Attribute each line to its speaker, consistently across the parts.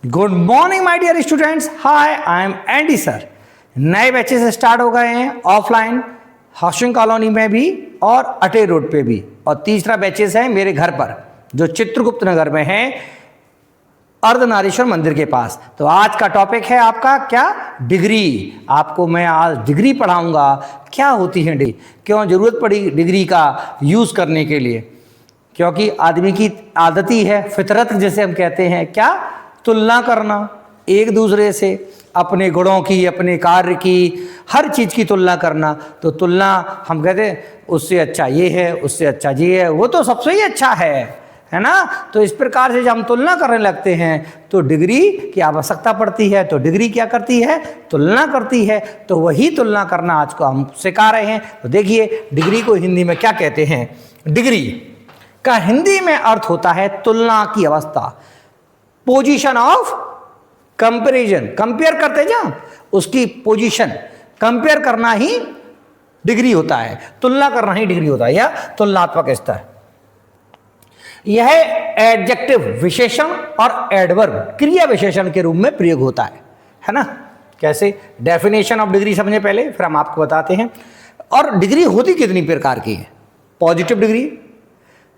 Speaker 1: Good morning my dear students, hi I am Andy sir. नए batches start हो गए हैं ऑफलाइन, हाउसिंग कॉलोनी में भी और अटे रोड पे भी, और तीसरा बैचेस है मेरे घर पर जो चित्रगुप्त नगर में है, अर्धनारीश्वर मंदिर के पास। तो आज का टॉपिक है आपका क्या, डिग्री। आपको मैं आज डिग्री पढ़ाऊंगा, क्या होती है डिग्री, क्यों जरूरत पड़ी डिग्री का यूज करने के लिए। क्योंकि आदमी की आदत ही है, फितरत जिसे हम कहते हैं, क्या, तुलना करना एक दूसरे से, अपने गुणों की, अपने कार्य की, हर चीज की तुलना करना। तो तुलना हम कहते हैं उससे अच्छा ये है, उससे अच्छा ये है, वो तो सबसे ही अच्छा है ना। तो इस प्रकार से जब हम तुलना करने लगते हैं तो डिग्री की आवश्यकता पड़ती है। तो डिग्री क्या करती है, तुलना करती है। तो वही तुलना करना आज को हम सिखा रहे हैं। तो देखिए डिग्री को हिंदी में क्या कहते हैं। डिग्री का हिंदी में अर्थ होता है तुलना की अवस्था, पोजीशन ऑफ कंपैरिजन। कंपेयर करते जा, उसकी पोजीशन कंपेयर करना ही डिग्री होता है, तुलना करना ही डिग्री होता है, या तुलनात्मक स्तर। यह एडजेक्टिव विशेषण और एडवर्ब क्रिया विशेषण के रूप में प्रयोग होता है ना। कैसे, डेफिनेशन ऑफ डिग्री समझे पहले, फिर हम आपको बताते हैं। और डिग्री होती कितनी प्रकार की है, पॉजिटिव डिग्री,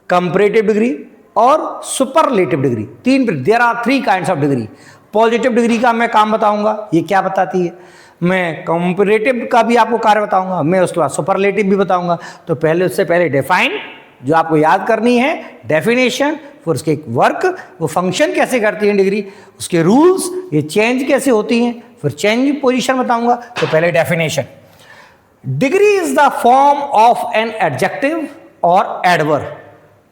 Speaker 1: कंपैरेटिव डिग्री और superlative degree. There are 3 kinds of degree. Positive degree का मैं काम बताऊंगा, ये क्या बताती है। मैं कंपैरेटिव का भी आपको कार्य बताऊंगा, मैं उसके बाद सुपरलेटिव भी बताऊंगा। तो पहले, उससे पहले डिफाइन, जो आपको याद करनी है, डेफिनेशन, फिर उसके वर्क, वो फंक्शन कैसे करती है डिग्री, उसके रूल्स, ये चेंज कैसे होती हैं, फिर चेंज पोजीशन बताऊंगा। तो पहले definition. Degree is the form of an adjective और adverb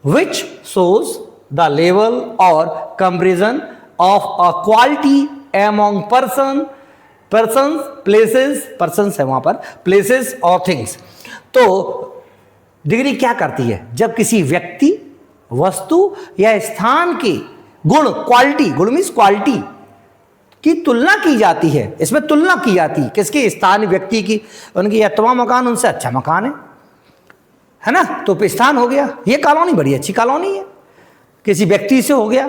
Speaker 1: which shows the level or comparison of a quality among persons, persons है वहां पर, places और things। तो डिग्री क्या करती है, जब किसी व्यक्ति, वस्तु या स्थान के गुण, क्वालिटी, गुण मीन्स क्वालिटी की तुलना की जाती है। इसमें तुलना की जाती है किसके, स्थान, व्यक्ति की। उनकी यह तमाम मकान उनसे अच्छा मकान है ना, तो स्थान हो गया, ये कॉलोनी बड़ी अच्छी कॉलोनी है। किसी व्यक्ति से हो गया,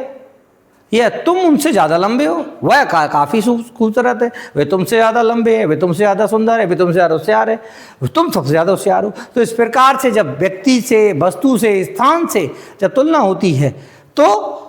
Speaker 1: ये तुम उनसे ज़्यादा लंबे हो, वह काफ़ी खूबसूरत है, वे तुमसे ज़्यादा लंबे हैं, वे तुमसे ज़्यादा सुंदर है, वे तुमसे ज़्यादा होशियार है, तुम सबसे ज़्यादा होशियार हो। तो इस प्रकार से जब व्यक्ति से, वस्तु से, स्थान से जब तुलना होती है, तो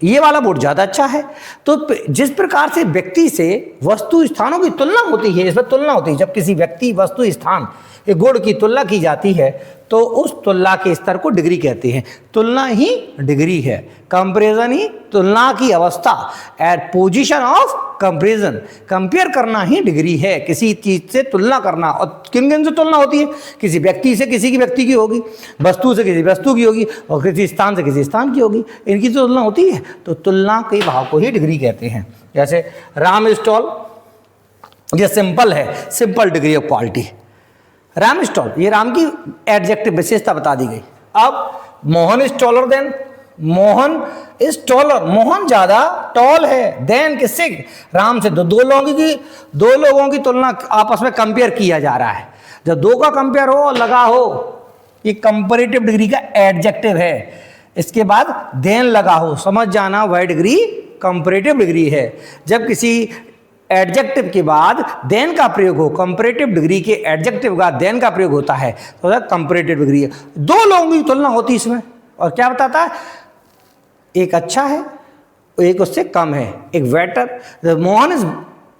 Speaker 1: ये वाला बोर्ड ज़्यादा अच्छा है। तो जिस प्रकार से व्यक्ति से वस्तु, स्थानों की तुलना होती है, इसमें तुलना होती है, जब किसी व्यक्ति, वस्तु, स्थान, एक गुण की तुलना की जाती है, तो उस तुलना के स्तर को डिग्री कहते हैं। तुलना ही डिग्री है, कंपैरिजन ही तुलना की अवस्था, at position of comparison, compare करना ही डिग्री है, किसी चीज से तुलना करना। और किन किन से तुलना होती है, किसी व्यक्ति से किसी की व्यक्ति की होगी, वस्तु से किसी वस्तु की होगी, और किसी स्थान से किसी स्थान की होगी, इनकी तो तुलना होती है। तो तुलना के भाव को ही डिग्री कहते हैं। जैसे राम इज टॉल, ये सिंपल है, simple degree of quality. Ram is tall, ये राम की एडजेक्टिव विशेषता बता दी गई। अब Mohan is taller than, Mohan is taller, Mohan ज्यादा टॉल है देन किससे, राम से। दो लोगों की तुलना आपस में कंपेयर किया जा रहा है। जब दो का कंपेयर हो, लगा हो, ये कंपैरेटिव डिग्री का एडजेक्टिव है। इसके बाद देन लगा हो, समझ जाना, वह डिग्री कंपैरेटिव डिग्री है। जब किसी एडजेक्टिव के बाद देन का प्रयोग हो, कंपैरेटिव डिग्री के एडजेक्टिव का देन का प्रयोग होता है, तो कंपैरेटिव डिग्री है। दो लोगों की तुलना होती है इसमें, और क्या बताता है, एक अच्छा है, एक उससे कम है, एक better. Mohan is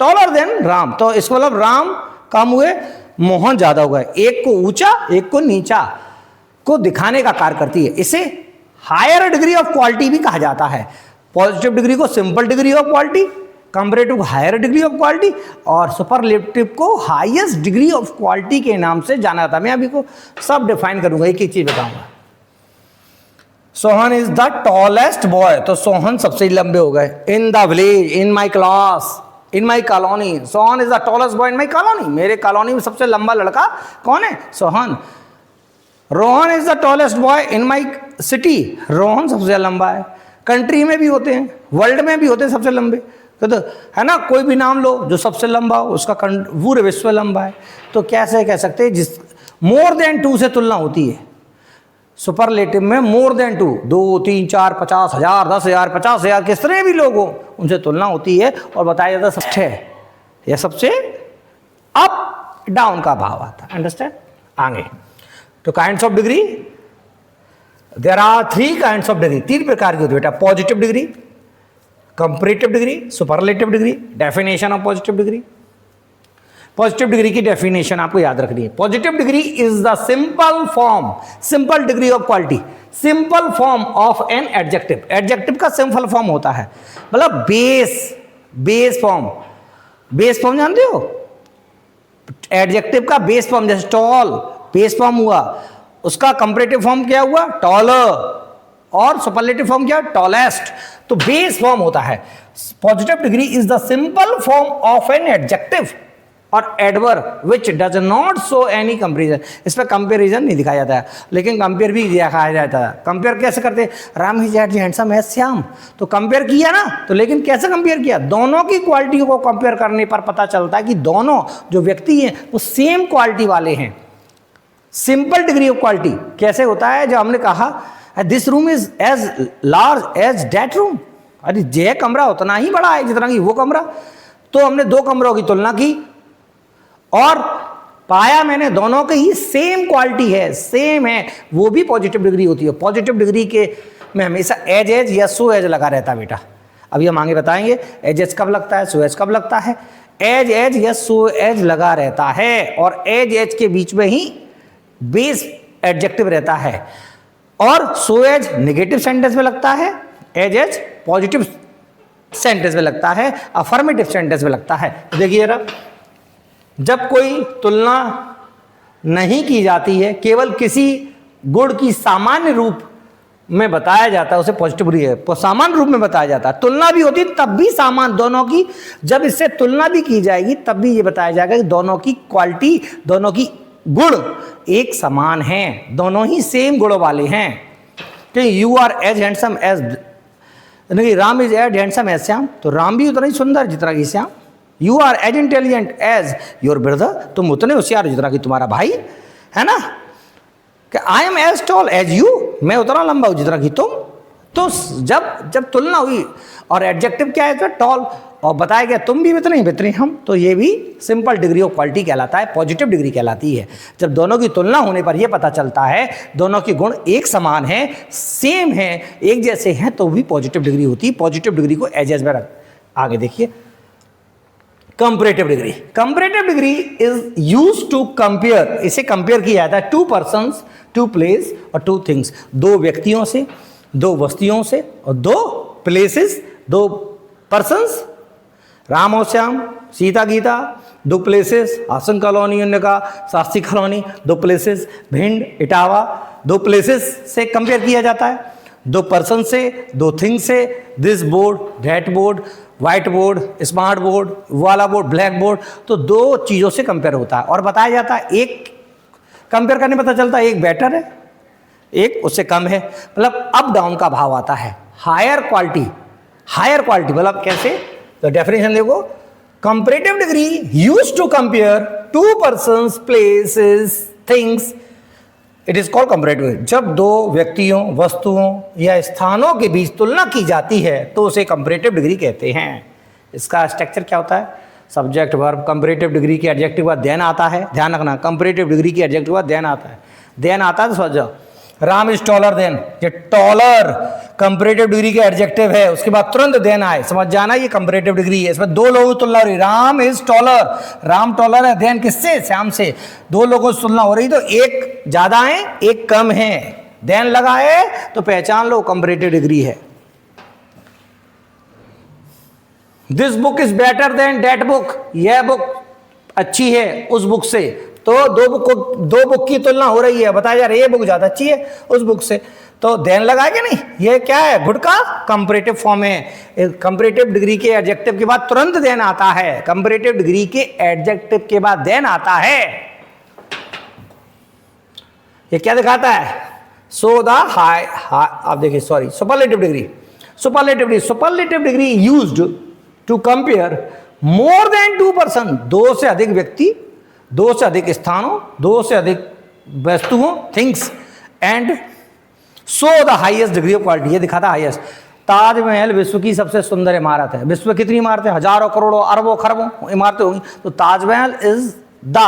Speaker 1: taller than Ram, तो इसको मतलब राम कम हुए, मोहन ज्यादा हुआ। एक को ऊंचा, एक को नीचा को दिखाने का कार्य करती है। इसे हायर डिग्री ऑफ क्वालिटी भी कहा जाता है। पॉजिटिव डिग्री को simple degree of quality, comparative को हायर डिग्री ऑफ क्वालिटी, और सुपरलेटिव को हाईएस्ट डिग्री ऑफ क्वालिटी के नाम से जाना जाता है। मैं अभी को सब डिफाइन करूंगा, एक एक चीज बताऊंगा। Sohan is the tallest boy, तो सोहन सबसे लंबे हो गए। In the village, in my class, in my colony, Sohan is the tallest boy in my colony, मेरे कॉलोनी में सबसे लंबा लड़का कौन है, Sohan. Rohan is the tallest boy in my city, Rohan सबसे लंबा है। कंट्री में भी होते हैं, वर्ल्ड में भी होते हैं सबसे लंबे, तो है ना, कोई भी नाम लो जो सबसे लंबा हो, उसका पूरे विश्व लंबा है। तो कैसे कह सकते हैं, जिस मोर देन 2 से तुलना होती है। सुपरलेटिव में मोर देन टू, 2, 3, 4, 50,000, 10,000, 50,000 किस तरह भी लोग हो उनसे तुलना होती है और बताया जाता है सबसे या सबसे अप डाउन का भाव आता है। अंडरस्टैंड? आगे तो kinds of degree, there are 3 kinds of degree, 3 प्रकार की होती है बेटा। Positive degree, comparative degree, superlative degree. Definition of positive degree. Positive degree की डेफिनेशन आपको याद रखनी है। Positive degree is the simple form, simple degree of quality, simple form of an adjective. Adjective का सिंपल फॉर्म होता है, मतलब base form. Base form जानते हो? एडजेक्टिव का बेस फॉर्म, जैसे टॉल बेस फॉर्म हुआ, उसका कंपैरेटिव फॉर्म क्या हुआ? टॉलर। और सुपरलेटिव फॉर्म क्या? टॉलेस्ट। तो बेस फॉर्म होता है। Positive degree is the simple form of an adjective और adverb which does not show any comparison. इस पर कंपेरिजन नहीं दिखाया जाता है, लेकिन कंपेयर भी दिखाया जाता है। कंपेयर कैसे करते हैं? Ram is at handsome as Shyam, तो कंपेयर किया ना, तो लेकिन कैसे कंपेयर किया? दोनों की क्वालिटी को कंपेयर करने पर पता चलता है कि दोनों जो व्यक्ति हैं वो सेम क्वालिटी वाले हैं। सिंपल डिग्री ऑफ क्वालिटी कैसे होता है? जो हमने कहा this room is as large as that room, अरे यह कमरा उतना ही बड़ा है जितना कि वो कमरा। तो हमने 2 कमरों की तुलना की और पाया मैंने दोनों की ही सेम क्वालिटी है, सेम है, वो भी पॉजिटिव डिग्री होती है। पॉजिटिव डिग्री के में हमेशा एज या सो एज लगा रहता है बेटा। अभी हम आगे बताएंगे एज कब लगता है, सो एज कब लगता है। एज या सो एज लगा रहता है और एज के बीच में ही बेस एडजेक्टिव रहता है और सो एज नेगेटिव सेंटेंस में लगता है, एज पॉजिटिव सेंटेंस में लगता है, अफर्मेटिव सेंटेंस में लगता है। देखिए जरा, जब कोई तुलना नहीं की जाती है, केवल किसी गुण की सामान्य रूप में बताया जाता है, उसे पॉजिटिव डिग्री है। सामान्य रूप में बताया जाता है, तुलना भी होती है तब भी सामान दोनों की, जब इससे तुलना भी की जाएगी तब भी ये बताया जाएगा कि दोनों की क्वालिटी, दोनों की गुण एक समान हैं, दोनों ही सेम गुणों वाले हैं। कि you are as handsome as, नहीं, Ram is as handsome as Shyam, तो राम भी उतना ही सुंदर जितना कि Shyam. You are as intelligent as your brother, तुम उतने होशियार जितना कि तुम्हारा भाई है ना। कि I am as tall as you, मैं उतना लंबा हूं जितना कि तुम। तो जब तुलना हुई और एडजेक्टिव क्या है? तो टॉल, और बताया गया तुम भी इतने ही इतने हम, तो ये भी सिंपल डिग्री ऑफ क्वालिटी कहलाता है, पॉजिटिव डिग्री कहलाती है। जब दोनों की तुलना होने पर यह पता चलता है दोनों के गुण एक समान हैं, सेम हैं, एक जैसे हैं, तो भी पॉजिटिव डिग्री होती है। पॉजिटिव डिग्री को एज में रख। आगे देखिए comparative degree. Comparative degree is used to compare, इसे कंपेयर किया जाता है 2 पर्सन्स, 2 प्लेस और 2 थिंग्स, 2 व्यक्तियों से, 2 वस्तुओं से और 2 प्लेसेस, 2 पर्सन्स, राम और श्याम, सीता गीता, 2 प्लेसेस, आसन कॉलोनी उन्होंने कहा, Shastri colony, 2 places, Bhind, Etawah, 2 places से कंपेयर किया जाता है, 2 पर्सन से, 2 थिंग्स से, this board, that board, white board, smart board, वाला बोर्ड, ब्लैक बोर्ड। तो 2 चीज़ों से कंपेयर होता है और बताया जाता है, एक कंपेयर करने पता चलता है एक बेटर है, एक उससे कम है, मतलब अप डाउन का भाव आता है। हायर क्वालिटी मतलब कैसे? तो डेफिनेशन देखो, comparative degree used to compare 2 persons, places, things, it is called comparative. जब 2 व्यक्तियों, वस्तुओं या स्थानों के बीच तुलना की जाती है तो उसे कंपैरेटिव डिग्री कहते हैं। इसका स्ट्रक्चर क्या होता है? सब्जेक्ट वर्ब, कंपैरेटिव डिग्री के एडजेक्टिव बाद देन आता है, ध्यान रखना, कंपैरेटिव डिग्री के एडजेक्टिव बाद देन आता है। देन आता है तो समझ जाओ, राम इज टॉलर देन, ये टॉलर कंपैरेटिव डिग्री के एडजेक्टिव है, उसके बाद तुरंत देन आए, समझ जाना ये कंपैरेटिव डिग्री है। इसमें 2 लोगों की तुलना हो रही, Ram is taller, Ram taller है, देन किससे? श्याम से। 2 लोगों से तुलना हो रही तो एक ज्यादा है, एक कम है, देन लगा है तो पहचान लो कंपैरेटिव डिग्री है। This book is better than that book, यह बुक अच्छी है उस बुक से। तो 2 बुक की तुलना हो रही है, बताया जा रहा है ये बुक ज्यादा अच्छी है उस बुक से, तो देन लगाएगा नहीं। ये क्या है? गुड का कंपैरेटिव फॉर्म है। कंपैरेटिव डिग्री के एडजेक्टिव के बाद तुरंत देन आता है, कंपैरेटिव डिग्री के एडजेक्टिव के बाद देन आता है। ये क्या दिखाता है? सो द हाई, आप देखिए, sorry, superlative degree used to compare more than 2 person, 2 से अधिक व्यक्ति, 2 से अधिक स्थानों, 2 से अधिक वस्तुओं, things, and so the highest degree of quality, ये दिखाता हाईएस्ट। ताजमहल विश्व की सबसे सुंदर इमारत है। विश्व में कितनी इमारतें? हजारों, करोड़ों, अरबों, खरबों इमारतें होंगी। तो Taj Mahal is the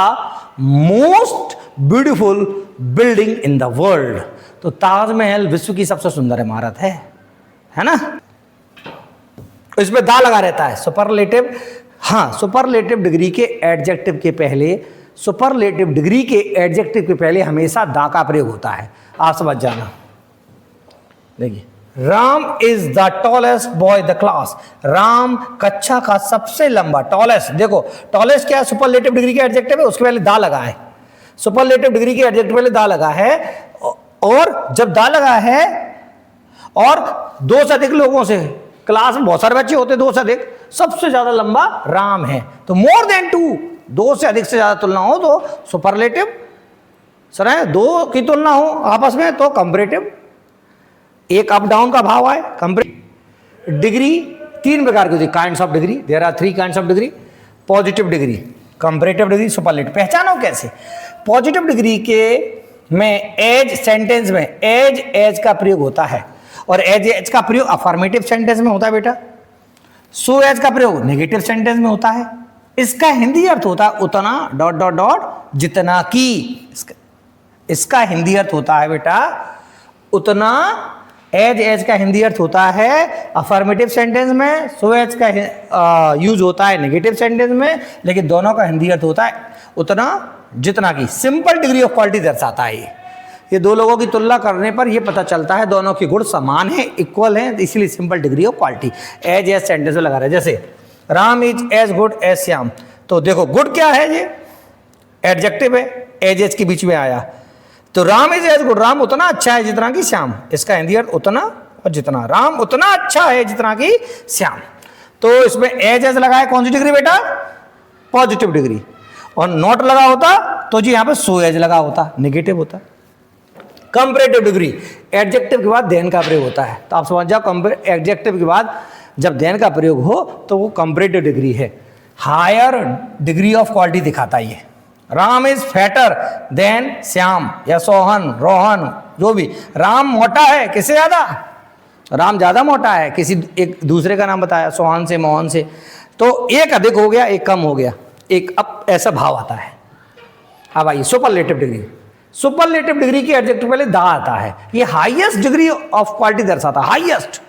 Speaker 1: most beautiful building in the world. तो ताजमहल विश्व की सबसे सुंदर इमारत है ना। इसमें दा लगा रहता है, सुपरलेटिव। हाँ, सुपरलेटिव डिग्री के एडजेक्टिव के पहले, सुपरलेटिव डिग्री के एडजेक्टिव के पहले हमेशा दा का प्रयोग होता है, आप समझ जाना। देखिए, Ram is the tallest boy the class. Ram कक्षा का सबसे लंबा, टॉलेस्ट। देखो टॉलेस्ट क्या है? सुपरलेटिव डिग्री के एडजेक्टिव है, उसके पहले दा लगा है। सुपरलेटिव डिग्री के एडजेक्टिव पहले दा लगा है, और जब दा लगा है और दो से अधिक लोगों से, क्लास में बहुत सारे बच्चे होते हैं, दो से अधिक, सबसे ज्यादा लंबा राम है। तो मोर देन टू, दो से अधिक से ज्यादा तुलना हो तो सुपरलेटिव, सर है, दो की तुलना हो आपस में तो कंपैरेटिव। एक अप डाउन का भाव है कंपैरेटिव। डिग्री तीन प्रकार की होती है, kinds of degree, there are 3 kinds of degree. Positive degree, comparative degree, superlative. पहचानो कैसे? पॉजिटिव डिग्री के में एज सेंटेंस में एज का प्रयोग होता है, और एज का प्रयोग अफर्मेटिव सेंटेंस में होता है बेटा। सो एज का प्रयोग नेगेटिव सेंटेंस में होता है। इसका हिंदी अर्थ होता है उतना डॉट डॉट डॉट जितना की। इसका हिंदी अर्थ होता है बेटा उतना। एज का हिंदी अर्थ होता है अफर्मेटिव सेंटेंस में, सो एज का यूज होता है नेगेटिव सेंटेंस में, लेकिन दोनों का हिंदी अर्थ होता है उतना जितना की। सिंपल डिग्री ऑफ क्वालिटी दर्शाता है ये दो लोगों की तुलना करने पर यह पता चलता है दोनों के गुण समान हैं, इक्वल हैं, इसलिए simple degree of quality. As sentence में लगा रहे, जैसे Ram is as good as Shyam. तो देखो गुड क्या है? ये एडजेक्टिव है, एज के बीच में आया। तो Ram is as good, Ram उतना अच्छा है जितना कि श्याम। इसका हिंदी अर्थ उतना और जितना। राम उतना अच्छा है जितना कि श्याम। तो इसमें एज लगा है, कौन सी डिग्री बेटा? Positive degree. और नॉट लगा होता तो जी यहां पे सो एज लगा होता, नेगेटिव होता। कंपैरेटिव डिग्री, एडजेक्टिव के बाद देन का प्रयोग होता है। तो आप समझ जाओ, एडजेक्टिव के बाद जब देन का प्रयोग हो तो वो कंपैरेटिव डिग्री है। हायर डिग्री ऑफ क्वालिटी दिखाता है ये। Ram is fatter than Shyam या सोहन, रोहन, जो भी। राम मोटा है किससे ज्यादा? राम ज्यादा मोटा है, किसी एक दूसरे का नाम बताया, सोहन से, मोहन से। तो एक अधिक हो गया, एक कम हो गया, एक अब ऐसा भाव आता है। अब आइए सुपरलेटिव डिग्री। सुपरलेटिव डिग्री के एडजेक्टिव पहले दा आता है। ये हाईएस्ट डिग्री ऑफ क्वालिटी दर्शाता है, highest.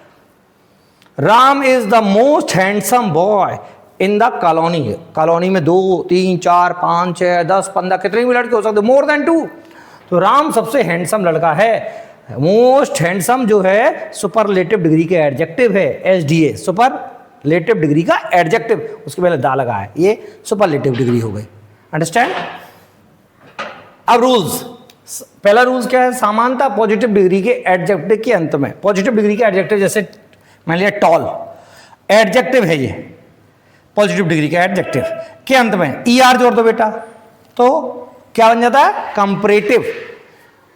Speaker 1: Ram is the most handsome boy in the colony. Colony में 2, 3, 4, 5, 6, 10, 15 कितने भी लड़के हो सकते, मोर देन 2। तो राम सबसे हैंडसम लड़का है। मोस्ट हैंडसम जो है सुपरलेटिव डिग्री के एडजेक्टिव है, एसडीए, सुपरलेटिव डिग्री का एडजेक्टिव, उसके पहले दा लगा है, ये सुपरलेटिव डिग्री हो गई। अंडरस्टैंड? अब रूल्स। पहला रूल्स क्या है? समानता पॉजिटिव डिग्री के एडजेक्टिव के अंत में। पॉजिटिव डिग्री के एडजेक्टिव जैसे मान लिया टॉल, एडजेक्टिव है ये, पॉजिटिव डिग्री का एडजेक्टिव के अंत में ईआर जोड़ दो बेटा, तो क्या बन जाता है? कंपैरेटिव।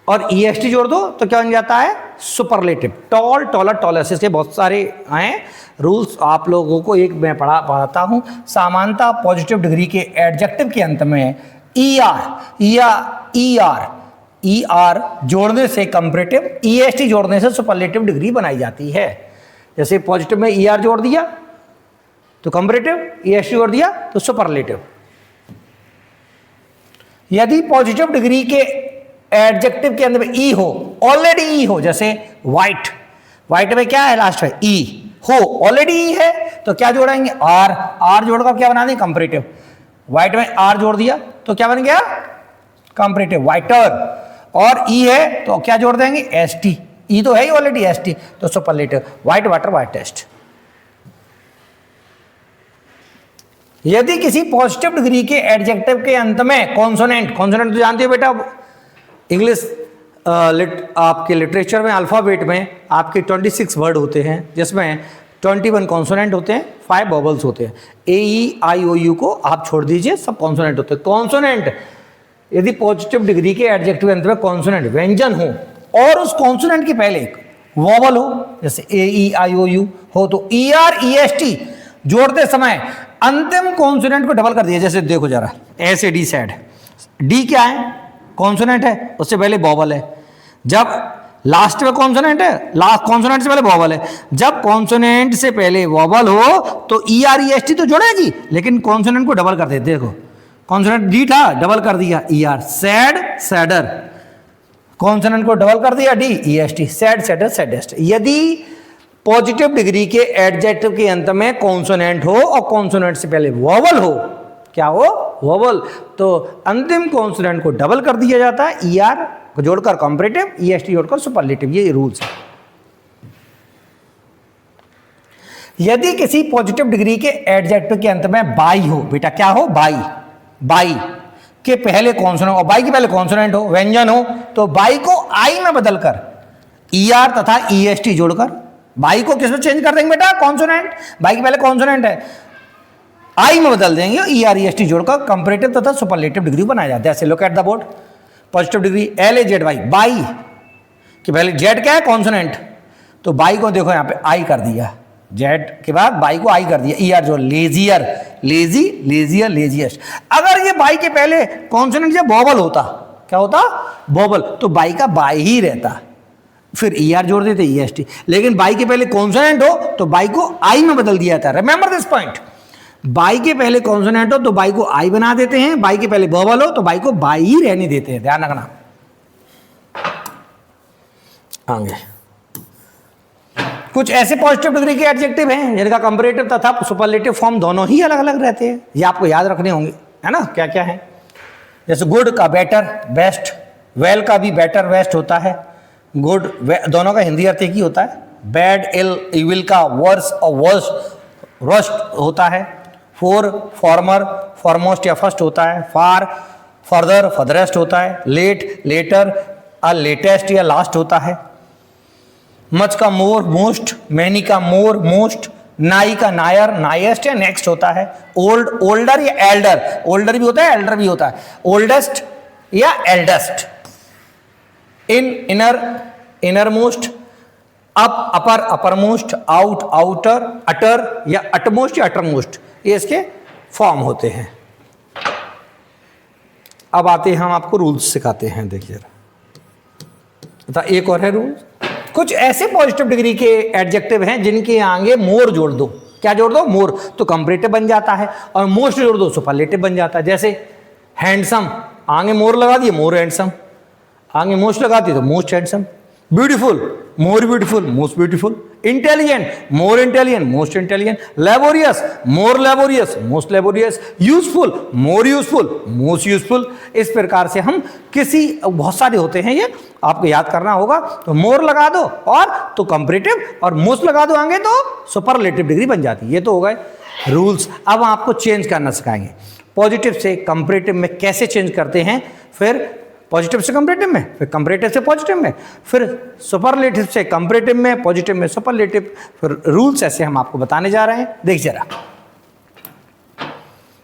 Speaker 1: और ईएसटी जोड़ दो तो क्या बन जाता है? सुपरलेटिव। टॉल, टॉलर, टॉलेस्ट, इसके बहुत सारे आए रूल्स, आप लोगों को एक मैं पढ़ाता हूं। समानता पॉजिटिव डिग्री के एडजेक्टिव के अंत में ईआर या ईआर जोड़ने से कंपैरेटिव, ईएसटी जोड़ने से सुपरलेटिव डिग्री बनाई जाती है। जैसे पॉजिटिव में ईआर जोड़ दिया तो कंपैरेटिव, ईएसटी जोड़ दिया तो सुपरलेटिव। यदि पॉजिटिव डिग्री के एडजेक्टिव के अंदर में ई हो, ऑलरेडी ई हो, जैसे व्हाइट, व्हाइट में क्या है लास्ट में? ई हो, ऑलरेडी ई है, तो क्या जोड़ेंगे? आर। आर जोड़कर क्या बना देंगे? कंपैरेटिव। व्हाइट में आर जोड़ दिया तो क्या बन गया? Comparative, whiter. और ई है तो क्या जोड़ देंगे? S T. ई तो है ही ऑलरेडी, एस टी, तो superlative. White water, white test. यदि किसी पॉजिटिव डिग्री के एडजेक्टिव के अंत में कॉन्सोनेंट, कॉन्सोनेंट तो जानते हो बेटा, इंग्लिश आपके लिटरेचर में अल्फाबेट में आपके 26 वर्ड होते हैं, जिसमें 21 कॉन्सोनेंट होते हैं, 5 वोवेल्स होते हैं। AEIOU को आप छोड़ दीजिए, सब कॉन्सोनेंट होते हैं। कॉन्सोनेंट, यदि पॉजिटिव डिग्री के एडजेक्टिव अंत में कॉन्सोनेंट, व्यंजन हो, और उस कॉन्सोनेंट के पहले एक वोवेल हो, जैसे AEIOU हो, तो ER EST जोड़ते समय अंतिम कॉन्सोनेंट को डबल कर दिया। जैसे देखो जरा, ऐसे डी सेड, डी क्या है? कॉन्सोनेंट है, उससे पहले वोवेल है। जब लास्ट में कॉन्सोनेंट है, लास्ट कॉन्सोनेंट से पहले वॉवल है। जब कॉन्सोनेंट से पहले वॉवल हो तो ई आर ई एस टी तो जुड़ेगी, लेकिन कॉन्सोनेंट को डबल कर देते। देखो कॉन्सोनेंट डी था, डबल कर दिया E R, sad sadder. Consonant को डबल कर दिया D E S T, sad sadder saddest. यदि पॉजिटिव डिग्री के एडजेक्टिव के अंत में कॉन्सोनेंट हो और कॉन्सोनेंट से पहले वॉवल हो, क्या हो, वॉवल, तो अंतिम कॉन्सोनेंट को डबल कर दिया जाता है, ई आर को जोड़कर कंपैरेटिव, ई एस टी जोड़कर सुपरलेटिव। ये रूल्स है। यदि किसी पॉजिटिव डिग्री के एडजेक्टिव के अंत में बाई हो, बेटा क्या हो, बाई, बाई के पहले कॉन्सोनेंट और बाई के पहले कॉन्सोनेंट हो, व्यंजन हो, तो बाई को आई में बदलकर ई आर तथा ई एस टी जोड़कर, बाई को किस में चेंज कर देंगे बेटा, कॉन्सोनेंट, बाई के पहले कॉन्सोनेंट है, आई में बदल देंगे, E R E S T जोड़कर कंपैरेटिव तथा सुपरलेटिव डिग्री बनाया जाता है। ऐसे look at the board. Positive degree L A Z Y, बाई कि पहले जेड क्या है, कॉन्सोनेंट, तो बाई को देखो यहां पे आई कर दिया, जेड के बाद बाई को आई कर दिया, ई आर जो लेजियर, लेजी, लेजियर, लेजिएस्ट। अगर ये बाई के पहले कॉन्सोनेंट या वॉवल होता, क्या होता, वॉवल, तो बाई का बाई ही रहता, फिर ई आर जोड़ देते, ई एस टी। लेकिन बाई के पहले कॉन्सोनेंट हो तो बाई को आई में बदल दिया जाता है। Remember this point. बाई के पहले कॉन्सोनेंट हो तो बाई को आई बना देते हैं, बाई के पहले वॉवल हो तो बाई को बाई ही रहने देते हैं। ध्यान रखना। आगे कुछ ऐसे पॉजिटिव डिग्री के एडजेक्टिव हैं जिनका कंपैरेटिव तथा सुपरलेटिव फॉर्म दोनों ही अलग अलग रहते हैं। ये आपको याद रखने होंगे, है ना, क्या क्या है। जैसे गुड का बेटर, बेस्ट, वेल का भी बेटर, बेस्ट होता है। गुड दोनों का हिंदी अर्थ एक ही होता है। बैड, इल, इविल का वर्स और वर्स, वर्स्ट होता है। फोर, फॉर्मर, फॉरमोस्ट या फर्स्ट होता है। फार, फर्दर, फर्दरेस्ट होता है। लेट, लेटर, लेटेस्ट या लास्ट होता है। मच का मोर, मोस्ट, मैनी का मोर, मोस्ट, नाई का नायर, नाइएस्ट या नेक्स्ट होता है। ओल्ड, ओल्डर या एल्डर, ओल्डर भी होता है, एल्डर भी होता है। ओल्डेस्ट या एल्डेस्ट। इन, इनर, इनर मोस्ट, अप, अपर, अपर मोस्ट, आउट, आउटर, अटर या अटमोस्ट या अटरमोस्ट, ये इसके फॉर्म होते हैं। अब आते हैं, हम आपको रूल्स सिखाते हैं। देखिए तो एक और है रूल। कुछ ऐसे पॉजिटिव डिग्री के एडजेक्टिव हैं जिनके आगे मोर जोड़ दो, क्या जोड़ दो, मोर, तो कंपैरेटिव बन जाता है, और मोस्ट जोड़ दो सुपरलेटिव बन जाता है। जैसे हैंडसम, आगे मोर लगा दिए, मोर हैंडसम, आगे मोस्ट लगा दिए तो most handsome. Beautiful, more beautiful, most beautiful. Intelligent, more intelligent, most intelligent. Laborious, more laborious, most laborious. Useful, more useful, most useful. इस प्रकार से हम किसी, बहुत सारे होते हैं ये, आपको याद करना होगा। तो मोर लगा दो और तो कंपैरेटिव, और मोस्ट लगा दो आगे तो सुपरलेटिव डिग्री बन जाती है। ये तो हो गए रूल्स। अब आपको चेंज करना सिखाएंगे। पॉजिटिव से कंपैरेटिव में कैसे चेंज करते हैं, फिर पॉजिटिव से कंपैरेटिव में, फिर कंपैरेटिव से पॉजिटिव में, फिर सुपरलेटिव से कंपैरेटिव में, पॉजिटिव में सुपरलेटिव, फिर रूल्स ऐसे हम आपको बताने जा रहे हैं। देख जरा,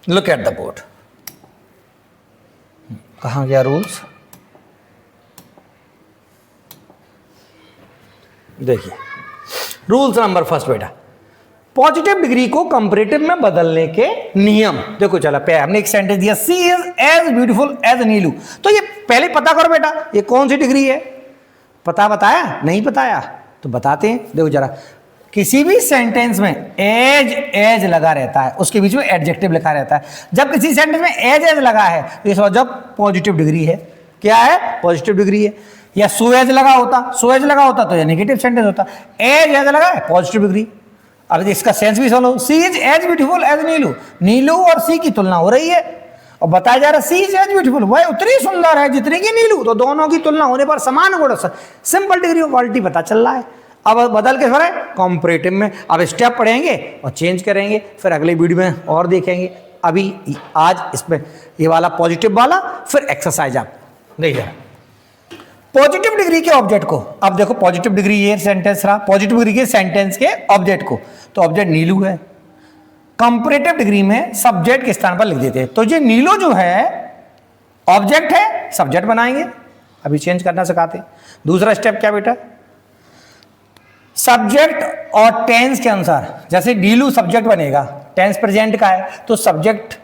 Speaker 1: लुक एट द बोर्ड। कहां गया रूल्स, देखिए रूल्स नंबर फर्स्ट बेटा, पॉजिटिव डिग्री को कंपैरेटिव में बदलने के नियम। देखो चला पे हमने एक सेंटेंस दिया, सी इज एज ब्यूटीफुल एज नीलू, तो ये पहले पता करो बेटा ये कौन सी डिग्री है। पता बताया, नहीं बताया तो बताते हैं। देखो जरा, किसी भी सेंटेंस में एज एज लगा रहता है, उसके बीच में एडजेक्टिव लिखा रहता है। जब किसी सेंटेंस में एज एज लगा है तो ये समझो जब पॉजिटिव डिग्री है। क्या है, पॉजिटिव डिग्री है। या सो एज लगा होता, सो एज लगा होता तो ये नेगेटिव सेंटेंस होता। एज एज लगा है, पॉजिटिव डिग्री। अब इसका सेंस भी सुनो, सी इज एज ब्यूटीफुल एज नीलू, नीलू और सी की तुलना हो रही है और बताया जा रहा है सी इज एज ब्यूटीफुल, वह उतनी सुंदर है जितनी की नीलू, तो दोनों की तुलना होने पर समान गुण, सिंपल डिग्री ऑफ क्वालिटी पता चल रहा है। अब बदल के थोड़ा कॉम्परेटिव में अब स्टेप पढ़ेंगे और चेंज करेंगे, फिर अगले वीडियो में और देखेंगे। अभी आज इसमें ये वाला पॉजिटिव वाला, फिर एक्सरसाइज आप देखिए। पॉजिटिव डिग्री के ऑब्जेक्ट को, अब देखो पॉजिटिव डिग्री ये सेंटेंस रहा, पॉजिटिव डिग्री के सेंटेंस के ऑब्जेक्ट को, तो ऑब्जेक्ट नीलू है। कंपैरेटिव डिग्री में सब्जेक्ट के स्थान पर लिख देते हैं, तो ये नीलू जो है ऑब्जेक्ट है, सब्जेक्ट बनाएंगे। अभी चेंज करना सिखाते। दूसरा स्टेप क्या बेटा, सब्जेक्ट और टेंस के अनुसार, जैसे नीलू सब्जेक्ट बनेगा, टेंस प्रेजेंट का है तो सब्जेक्ट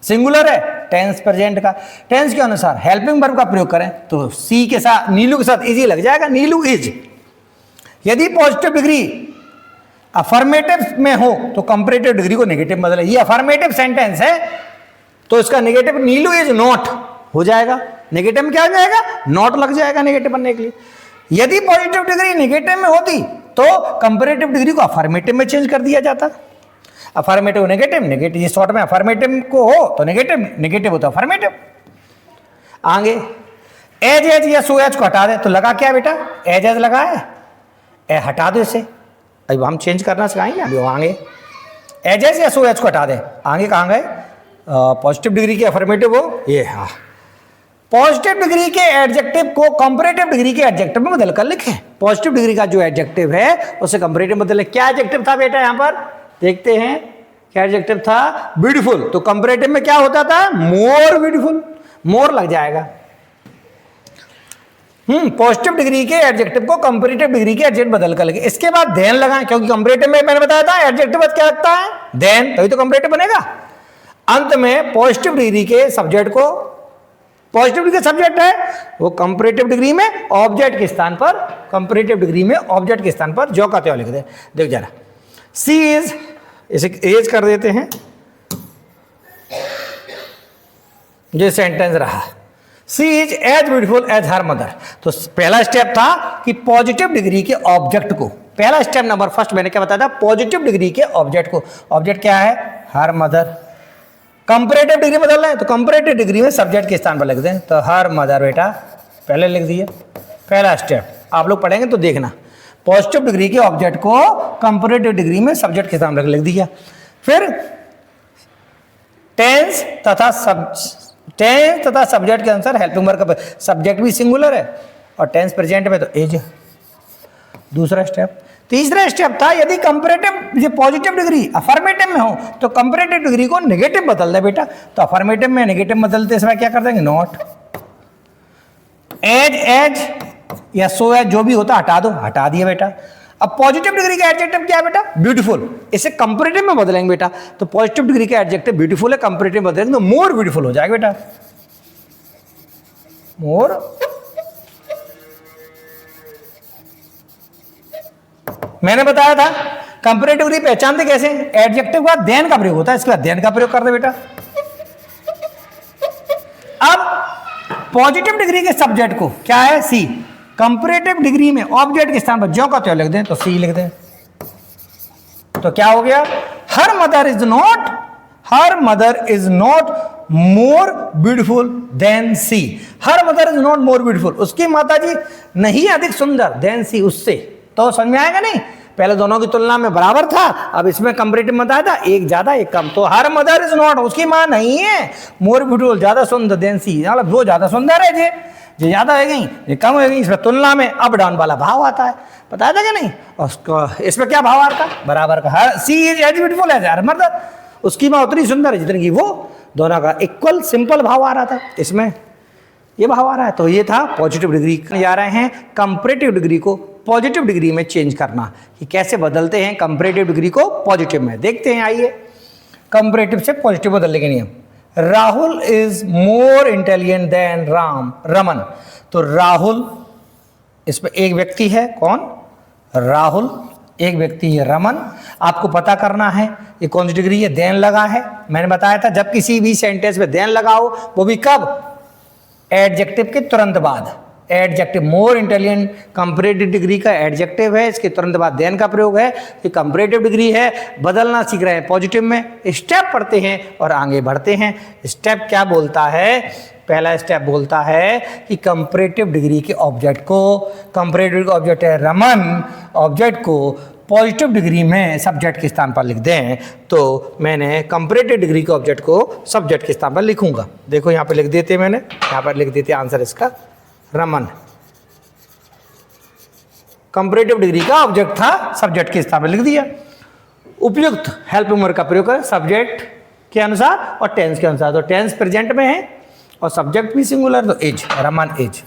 Speaker 1: सिंगुलर है टेंस प्रेजेंट का। टेंस के अनुसार हेल्पिंग वर्ब का प्रयोग करें तो सी के साथ, नीलू के साथ इजी लग जाएगा, नीलू इज। यदि पॉजिटिव डिग्री अफर्मेटिव में हो तो कंपैरेटिव डिग्री को नेगेटिव में बदले। ये अफर्मेटिव सेंटेंस है तो इसका नेगेटिव नीलू इज नॉट हो जाएगा, नेगेटिव में क्या हो जाएगा, नॉट लग जाएगा नेगेटिव बनने के लिए। यदि पॉजिटिव डिग्री नेगेटिव में होती तो कंपैरेटिव डिग्री को अफर्मेटिव में चेंज कर दिया जाता। अफर्मेटिव नेगेटिव, नेगेटिव शॉर्ट में अफर्मेटिव को हो तो नेगेटिव, नेगेटिव हो तो अफर्मेटिव। आगे एज एज या सो एज को हटा दे तो लगा क्या बेटा, एज एज लगा है, ए हटा दो इसे। अब हम चेंज करना सिखाएंगे अभी। आगे एज एज या सो एज को हटा दे, आगे कहाँ गए, पॉजिटिव डिग्री के अफर्मेटिव हो ये, हाँ पॉजिटिव डिग्री के एडजेक्टिव को कंपैरेटिव डिग्री के एडजेक्टिव में बदल कर लिखें। पॉजिटिव डिग्री का जो एडजेक्टिव है उसे कंपैरेटिव में बदल। क्या एडजेक्टिव था बेटा, यहां पर देखते हैं क्या एडजेक्टिव था, ब्यूटीफुल। तो कंपैरेटिव में क्या होता था, मोर ब्यूटीफुल, मोर लग जाएगा। पॉजिटिव डिग्री के एडजेक्टिव को कंपैरेटिव डिग्री के एडजेक्टिव बदल कर लिखें। इसके बाद देन लगाएं, क्योंकि कंपैरेटिव में मैंने बताया था एडजेक्टिव क्या लगता है, देन, तभी तो कंपैरेटिव बनेगा। अंत में पॉजिटिव डिग्री के सब्जेक्ट को, पॉजिटिव डिग्री का सब्जेक्ट है वो कंपैरेटिव डिग्री में ऑब्जेक्ट के स्थान पर, कंपैरेटिव डिग्री में ऑब्जेक्ट के स्थान पर जो का त्यों लिख दे। देख जरा, सी इज, इसे एज कर देते हैं, ये सेंटेंस रहा, she is as beautiful as her mother. तो पहला स्टेप था कि पॉजिटिव डिग्री के ऑब्जेक्ट को, पहला स्टेप नंबर फर्स्ट मैंने क्या बताया था, पॉजिटिव डिग्री के ऑब्जेक्ट को, ऑब्जेक्ट क्या है, हर मदर। कंपैरेटिव डिग्री बदल रहे हैं तो कंपैरेटिव डिग्री में सब्जेक्ट के स्थान पर लिख दें, तो हर मदर बेटा पहले लिख दिए। पहला स्टेप आप लोग पढ़ेंगे तो देखना, पॉजिटिव डिग्री के ऑब्जेक्ट को कंपैरेटिव डिग्री में सब्जेक्ट के स्थान पर लिख दिया। फिर टेंस तथा सब्जेक्ट के अनुसार हेल्पिंग वर्ब का, सब्जेक्ट भी सिंगुलर है और टेंस प्रेजेंट में तो एज। दूसरा स्टेप। तीसरा स्टेप था यदि कंपैरेटिव, ये पॉजिटिव डिग्री अफर्मेटिव में हो तो कंपैरेटिव डिग्री को नेगेटिव बदल दे बेटा। तो अफर्मेटिव में नेगेटिव बदलते इसमें क्या कर देंगे, नॉट। एज एज या सो एज जो भी होता हटा दो, हटा दिया बेटा। अब पॉजिटिव डिग्री का एडजेक्टिव क्या है बेटा, ब्यूटीफुल, इसे कंपैरेटिव में बदलेंगे बेटा। तो पॉजिटिव डिग्री का एडजेक्टिव ब्यूटीफुल है, कंपैरेटिव में बदलेंगे तो मोर ब्यूटीफुल हो जाएगा बेटा, मोर। मैंने बताया था कंपैरेटिव डिग्री पहचानते कैसे, एडजेक्टिव का देन का प्रयोग होता है, इसके बाद देन का प्रयोग कर दे बेटा। अब पॉजिटिव डिग्री के सब्जेक्ट को क्या है, सी, कंपैरेटिव डिग्री में ऑब्जेक्ट के स्थान पर जो का त्यों लिख दें तो सी लिख दें। तो क्या हो गया, her mother is not, her mother is not more beautiful than she. Her mother is not more beautiful, उसकी माता जी नहीं अधिक सुंदर, देन सी, उससे। तो समझ में आएगा नहीं, पहले दोनों की तुलना में बराबर था, अब इसमें कंपैरेटिव में बताया था एक ज्यादा एक कम। तो हर मदर इज नॉट, उसकी मां नहीं है मोर ब्यूटीफुल, ज्यादा सुंदर, देन सी, मतलब वो ज्यादा सुंदर है, जो ज्यादा हो गई ये कम हो गई, इसमें तुलना में अप डाउन वाला भाव आता है, बताया था कि नहीं। उसको इसमें क्या भाव आता है, बराबर का। Her she is as beautiful as her mother, उसकी मां उतनी सुंदर है जितनी की वो, दोनों का इक्वल सिंपल भाव आ रहा था, इसमें ये भाव आ रहा है। तो ये था पॉजिटिव डिग्री। जा रहे हैं कंपैरेटिव डिग्री को पॉजिटिव डिग्री में चेंज करना, कि कैसे बदलते हैं कंपैरेटिव डिग्री को पॉजिटिव में, देखते हैं। आइए, कंपैरेटिव से पॉजिटिव बदलने के नियम। Rahul is more intelligent then Raman. तो राहुल, इसमें एक व्यक्ति है, कौन, राहुल, एक व्यक्ति है रमन। आपको पता करना है ये कौन सी डिग्री है, देन लगा है। मैंने बताया था जब किसी भी सेंटेंस में देन लगाओ, वो भी कब, एडजेक्टिव के तुरंत बाद। Adjective, more intelligent comparative degree का एडजेक्टिव है, इसके तुरंत बाद देन का प्रयोग है। ये कंपैरेटिव डिग्री है, बदलना सीख रहे हैं पॉजिटिव में। स्टेप पढ़ते हैं और आगे बढ़ते हैं। स्टेप क्या बोलता है, पहला स्टेप बोलता है कि कंपैरेटिव डिग्री के ऑब्जेक्ट को, कंपैरेटिव का ऑब्जेक्ट है रमन, ऑब्जेक्ट को पॉजिटिव डिग्री में सब्जेक्ट के स्थान पर लिख दें। तो मैंने कंपैरेटिव डिग्री के ऑब्जेक्ट को सब्जेक्ट के स्थान पर लिखूंगा। देखो यहाँ पे लिख देते, मैंने यहाँ पर लिख देते आंसर इसका, रमन कंपैरेटिव डिग्री का ऑब्जेक्ट था, सब्जेक्ट के स्थान पर लिख दिया। उपयुक्त हेल्पिंग वर्ब का प्रयोग करें सब्जेक्ट के अनुसार और टेंस के अनुसार। तो टेंस प्रेजेंट में है और सब्जेक्ट भी सिंगुलर, तो एज, रमन एज।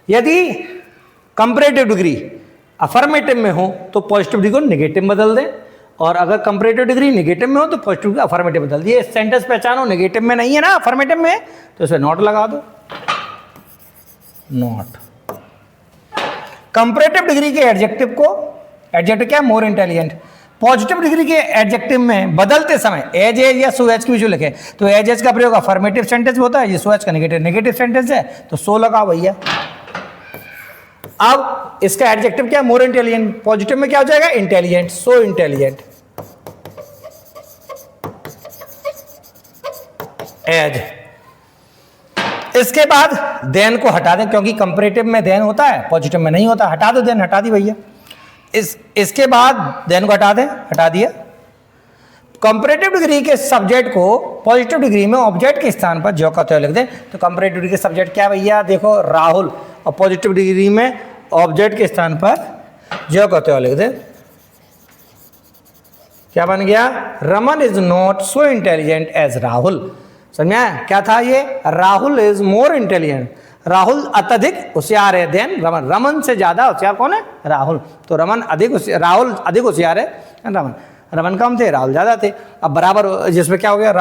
Speaker 1: यदि कंपैरेटिव डिग्री अफर्मेटिव में हो तो पॉजिटिव डिग्री को नेगेटिव बदल दें, और अगर कंपैरेटिव डिग्री नेगेटिव में हो तो पॉजिटिव का अफर्मेटिव बदल दिए। सेंटेंस पहचानो, नेगेटिव में नहीं है ना, अफर्मेटिव में, तो इसे नॉट लगा दो, नॉट। कंपैरेटिव डिग्री के एडजेक्टिव को, एडजेक्टिव क्या है, मोर इंटेलिजेंट। पॉजिटिव डिग्री के एडजेक्टिव में बदलते समय एज एज या सो एज की जो लिखे, तो एज एज का प्रयोग अफर्मेटिव सेंटेंस में होता है, ये सो एज का नेगेटिव सेंटेंस है, तो सो लगा भैया। अब इसका एडजेक्टिव क्या है, मोर इंटेलिजेंट। पॉजिटिव में क्या हो जाएगा, इंटेलिजेंट, सो इंटेलिजेंट, एज। इसके बाद देन को हटा दें, क्योंकि कंपैरेटिव में देन होता है, पॉजिटिव में नहीं होता, हटा दो देन, हटा दी भैया। इसके बाद देन को हटा दें, हटा दिया। कंपैरेटिव डिग्री के सब्जेक्ट को पॉजिटिव डिग्री में ऑब्जेक्ट के स्थान पर जो कहते हुए लिख दें, तो कंपैरेटिव डिग्री के सब्जेक्ट क्या भैया, देखो राहुल, और पॉजिटिव डिग्री में ऑब्जेक्ट के स्थान पर जो कहते हुए लिख दें, क्या बन गया, Raman is not so intelligent as Rahul. समझा क्या था ये, Rahul is more intelligent, Rahul अत्यधिक होशियार है देन रमन, रमन से ज्यादा होशियार कौन है, राहुल। तो रमन अधिक, राहुल अधिक होशियार है, रमन कम थे, राहुल ज्यादा थे। अब बराबर, जिसमें क्या हो गया,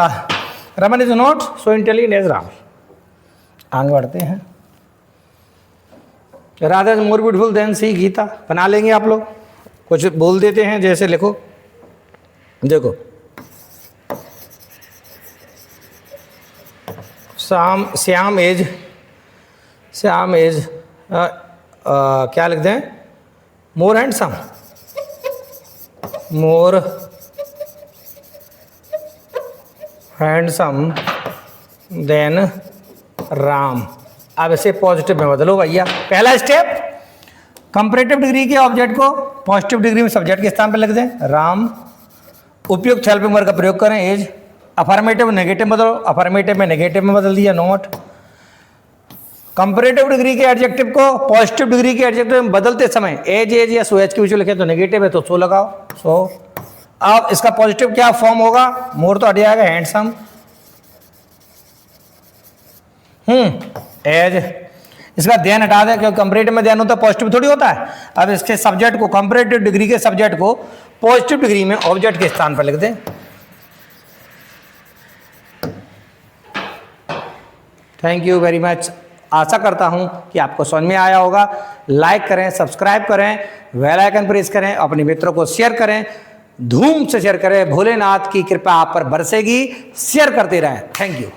Speaker 1: Raman is not so intelligent as Rahul. आगे बढ़ते हैं। Radha is more beautiful than सी गीता, बना लेंगे आप लोग, कुछ बोल देते हैं, जैसे लिखो, देखो, श्याम इज क्या लिख दें, मोर हैंडसम, मोर हैंडसम देन राम। अब इसे पॉजिटिव में बदलो भैया। पहला स्टेप, कंपैरेटिव डिग्री के ऑब्जेक्ट को पॉजिटिव डिग्री में सब्जेक्ट के स्थान पर लिख दें, राम। उपयुक्त हेल्पिंग वर्ब का प्रयोग करें, एज। अफर्मेटिव नेगेटिव बदलो, अफर्मेटिव में नेगेटिव में बदल दिया, नॉट। कंपैरेटिव डिग्री के एडजेक्टिव को पॉजिटिव डिग्री के एडजेक्टिव में बदलते समय एज एज या सो एज के बीच में लिखे, तो नेगेटिव है तो सो लगाओ, सो। अब इसका पॉजिटिव क्या फॉर्म होगा, मोर तो हट जाएगा, हैंडसम, एज। इसका देन हटा दें, क्योंकि कंपैरेटिव में देन होता है, पॉजिटिव थोड़ी होता है। अब इसके सब्जेक्ट को, कंपैरेटिव डिग्री के सब्जेक्ट को पॉजिटिव डिग्री में ऑब्जेक्ट के स्थान पर लिख दें। Thank you very much. आशा करता हूं कि आपको समझ में आया होगा। लाइक करें, सब्सक्राइब करें, बेल आइकन प्रेस करें, अपने मित्रों को शेयर करें, धूम से शेयर करें। भोलेनाथ की कृपा आप पर बरसेगी, शेयर करते रहें। Thank you.